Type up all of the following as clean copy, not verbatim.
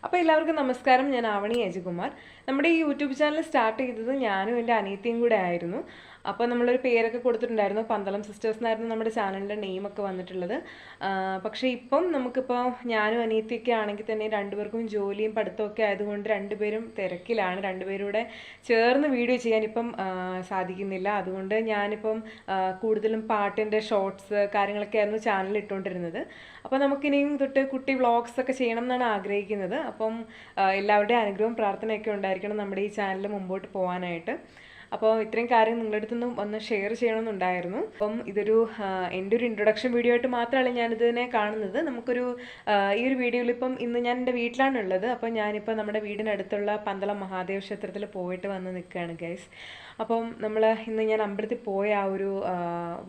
അപ്പോൾ എല്ലാവർക്കും നമസ്കാരം. ഞാൻ ആവണി അജകുമാർ. നമ്മുടെ ഈ യൂട്യൂബ് ചാനൽ സ്റ്റാർട്ട് ചെയ്തത് ഞാനും എൻ്റെ അനിയത്തിയും കൂടെ ആയിരുന്നു. അപ്പോൾ നമ്മളൊരു പേരൊക്കെ കൊടുത്തിട്ടുണ്ടായിരുന്നു. പന്തളം സിസ്റ്റേഴ്സ് എന്നായിരുന്നു നമ്മുടെ ചാനലിൻ്റെ നെയിമൊക്കെ വന്നിട്ടുള്ളത്. പക്ഷേ ഇപ്പം നമുക്കിപ്പോൾ ഞാനും അനിയത്തിയൊക്കെ ആണെങ്കിൽ തന്നെ രണ്ടുപേർക്കും ജോലിയും പഠിത്തമൊക്കെ ആയതുകൊണ്ട് രണ്ടുപേരും തിരക്കിലാണ്. രണ്ടുപേരൂടെ ചേർന്ന് വീഡിയോ ചെയ്യാൻ ഇപ്പം സാധിക്കുന്നില്ല. അതുകൊണ്ട് ഞാനിപ്പം കൂടുതലും പാട്ടിൻ്റെ ഷോർട്സ് കാര്യങ്ങളൊക്കെ ആയിരുന്നു ചാനലിൽ ഇട്ടുകൊണ്ടിരുന്നത്. അപ്പോൾ നമുക്കിനിയും തൊട്ട് കുട്ടി വ്ളോഗ്സ് ഒക്കെ ചെയ്യണം എന്നാണ് ആഗ്രഹിക്കുന്നത്. അപ്പം എല്ലാവരുടെയും അനുഗ്രഹവും പ്രാർത്ഥനയൊക്കെ ഉണ്ടായിരിക്കണം നമ്മുടെ ഈ ചാനൽ മുമ്പോട്ട് പോകാനായിട്ട്. അപ്പോൾ ഇത്രയും കാര്യം നിങ്ങളുടെ അടുത്തുനിന്നും ഒന്ന് ഷെയർ ചെയ്യണമെന്നുണ്ടായിരുന്നു. അപ്പം ഇതൊരു എൻ്റെ ഒരു ഇൻട്രൊഡക്ഷൻ വീഡിയോ ആയിട്ട് മാത്രമല്ല ഞാനിതിനെ കാണുന്നത്. നമുക്കൊരു ഈ ഒരു വീഡിയോയിൽ ഇപ്പം ഇന്ന് ഞാൻ എൻ്റെ വീട്ടിലാണുള്ളത്. അപ്പം ഞാനിപ്പോൾ നമ്മുടെ വീടിനടുത്തുള്ള പന്തളം മഹാദേവ ക്ഷേത്രത്തിൽ പോയിട്ട് വന്ന് നിൽക്കുകയാണ് ഗൈസ്. അപ്പം ഇന്ന് ഞാൻ അമ്പലത്തിൽ പോയ ആ ഒരു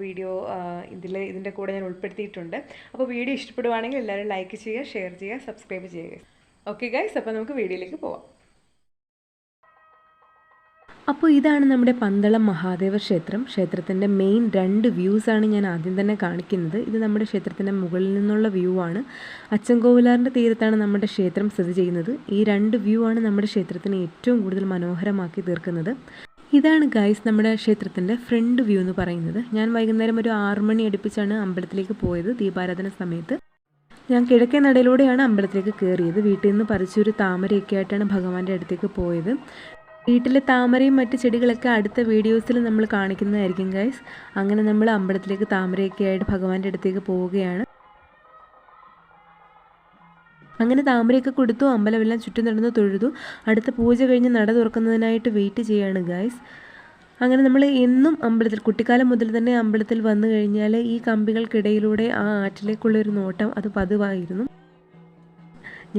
വീഡിയോ ഇതിൻ്റെ കൂടെ ഞാൻ ഉൾപ്പെടുത്തിയിട്ടുണ്ട്. അപ്പോൾ വീഡിയോ ഇഷ്ടപ്പെടുവാണെങ്കിൽ എല്ലാവരും ലൈക്ക് ചെയ്യുക, ഷെയർ ചെയ്യുക, സബ്സ്ക്രൈബ് ചെയ്യുക. ഓക്കെ ഗൈസ്, അപ്പോൾ നമുക്ക് വീഡിയോയിലേക്ക് പോവാം. അപ്പോൾ ഇതാണ് നമ്മുടെ പന്തളം മഹാദേവ ക്ഷേത്രം. ക്ഷേത്രത്തിൻ്റെ മെയിൻ 2 വ്യൂസാണ് ഞാൻ ആദ്യം തന്നെ കാണിക്കുന്നത്. ഇത് നമ്മുടെ ക്ഷേത്രത്തിൻ്റെ മുകളിൽ നിന്നുള്ള വ്യൂ ആണ്. അച്ചൻകോവിലാറിൻ്റെ തീരത്താണ് നമ്മുടെ ക്ഷേത്രം സ്ഥിതി ചെയ്യുന്നത്. ഈ 2 വ്യൂ ആണ് നമ്മുടെ ക്ഷേത്രത്തിനെ ഏറ്റവും കൂടുതൽ മനോഹരമാക്കി തീർക്കുന്നത്. ഇതാണ് ഗൈസ് നമ്മുടെ ക്ഷേത്രത്തിൻ്റെ ഫ്രണ്ട് വ്യൂ എന്ന് പറയുന്നത്. ഞാൻ വൈകുന്നേരം ഒരു 6 മണി അടുപ്പിച്ചാണ് അമ്പലത്തിലേക്ക് പോയത്. ദീപാരാധന സമയത്ത് ഞാൻ കിഴക്കേ നടയിലൂടെയാണ് അമ്പലത്തിലേക്ക് കയറിയത്. വീട്ടിൽ നിന്ന് പറിച്ചൊരു താമരയൊക്കെ ആയിട്ടാണ് ഭഗവാന്റെ അടുത്തേക്ക് പോയത്. വീട്ടിലെ താമരയും മറ്റ് ചെടികളൊക്കെ അടുത്ത വീഡിയോസിൽ നമ്മൾ കാണിക്കുന്നതായിരിക്കും ഗൈസ്. അങ്ങനെ നമ്മൾ അമ്പലത്തിലേക്ക് താമരയൊക്കെ ആയിട്ട് ഭഗവാന്റെ അടുത്തേക്ക് പോവുകയാണ്. അങ്ങനെ താമരയൊക്കെ കൊടുത്തു, അമ്പലമെല്ലാം ചുറ്റും നടന്ന് തൊഴുതു. അടുത്ത പൂജ കഴിഞ്ഞ് നട തുറക്കുന്നതിനായിട്ട് വെയിറ്റ് ചെയ്യാണ് ഗൈസ്. അങ്ങനെ നമ്മൾ എന്നും അമ്പലത്തിൽ കുട്ടിക്കാലം മുതൽ തന്നെ അമ്പലത്തിൽ വന്നു കഴിഞ്ഞാൽ ഈ കമ്പികൾക്കിടയിലൂടെ ആ ആറ്റിലേക്കുള്ളൊരു നോട്ടം അത് പതിവായിരുന്നു.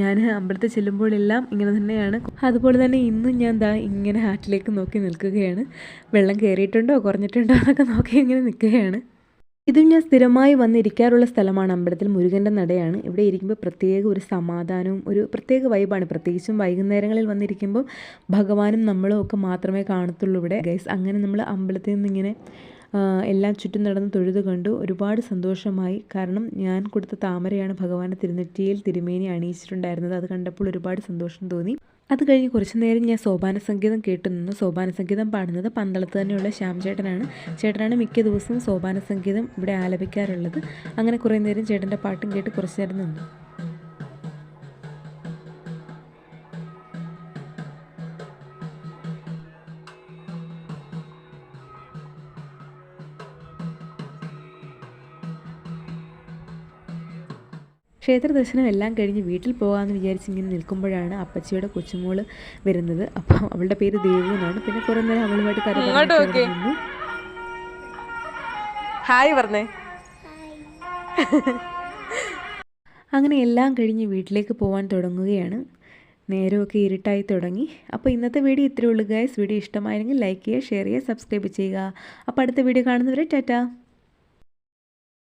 ഞാൻ അമ്പലത്തിൽ ചെല്ലുമ്പോഴെല്ലാം ഇങ്ങനെ തന്നെയാണ്. അതുപോലെ തന്നെ ഇന്നും ഞാൻ ഇങ്ങനെ ആറ്റിലേക്ക് നോക്കി നിൽക്കുകയാണ്. വെള്ളം കയറിയിട്ടുണ്ടോ കുറഞ്ഞിട്ടുണ്ടോ എന്നൊക്കെ നോക്കി ഇങ്ങനെ നിൽക്കുകയാണ്. ഇതും ഞാൻ സ്ഥിരമായി വന്നിരിക്കാറുള്ള സ്ഥലമാണ്. അമ്പലത്തിൽ മുരുകൻ്റെ നടയാണ്. ഇവിടെ ഇരിക്കുമ്പോൾ പ്രത്യേക ഒരു സമാധാനവും ഒരു പ്രത്യേക വൈബാണ്. പ്രത്യേകിച്ചും വൈകുന്നേരങ്ങളിൽ വന്നിരിക്കുമ്പോൾ ഭഗവാനും നമ്മളും ഒക്കെ മാത്രമേ കാണത്തുള്ളൂ ഇവിടെ ഗൈസ്. അങ്ങനെ നമ്മൾ അമ്പലത്തിൽ നിന്നിങ്ങനെ എല്ലാം ചുറ്റും നടന്ന് തൊഴുതു കണ്ടു. ഒരുപാട് സന്തോഷമായി. കാരണം ഞാൻ കൊടുത്ത താമരയാണ് ഭഗവാന്റെ തിരുനെറ്റിയിൽ തിരുമേനി അണിയിച്ചിട്ടുണ്ടായിരുന്നത്. അത് കണ്ടപ്പോൾ ഒരുപാട് സന്തോഷം തോന്നി. അത് കഴിഞ്ഞ് കുറച്ചു നേരം ഞാൻ സോപാന സംഗീതം കേട്ടു നിന്നു. സോപാന സംഗീതം പാടുന്നത് പന്തളത്ത് തന്നെയുള്ള ശ്യാം ചേട്ടനാണ് മിക്ക ദിവസവും സോപാന സംഗീതം ഇവിടെ ആലപിക്കാറുള്ളത്. അങ്ങനെ കുറേ നേരം ചേട്ടൻ്റെ പാട്ടും കേട്ട് കുറച്ചു നേരം നിന്നു. ക്ഷേത്ര ദർശനം എല്ലാം കഴിഞ്ഞ് വീട്ടിൽ പോകാമെന്ന് വിചാരിച്ച് ഇങ്ങനെ നിൽക്കുമ്പോഴാണ് അപ്പച്ചിയുടെ കൊച്ചുമോള് വരുന്നത്. അപ്പം അവളുടെ പേര് ദേവു എന്നാണ്. പിന്നെ കുറേ നേരം അവളുമായിട്ട് കരഞ്ഞു. ഹായ് പറഞ്ഞേ. അങ്ങനെ എല്ലാം കഴിഞ്ഞ് വീട്ടിലേക്ക് പോകാൻ തുടങ്ങുകയാണ്. നേരമൊക്കെ ഇരുട്ടായി തുടങ്ങി. അപ്പോൾ ഇന്നത്തെ വീഡിയോ ഇത്രയേ ഉള്ളൂ ഗൈസ്. വീഡിയോ ഇഷ്ടമായെങ്കിൽ ലൈക്ക് ചെയ്യുക, ഷെയർ ചെയ്യുക, സബ്സ്ക്രൈബ് ചെയ്യുക. അപ്പോൾ അടുത്ത വീഡിയോ കാണുന്നവരെ ടാറ്റാ.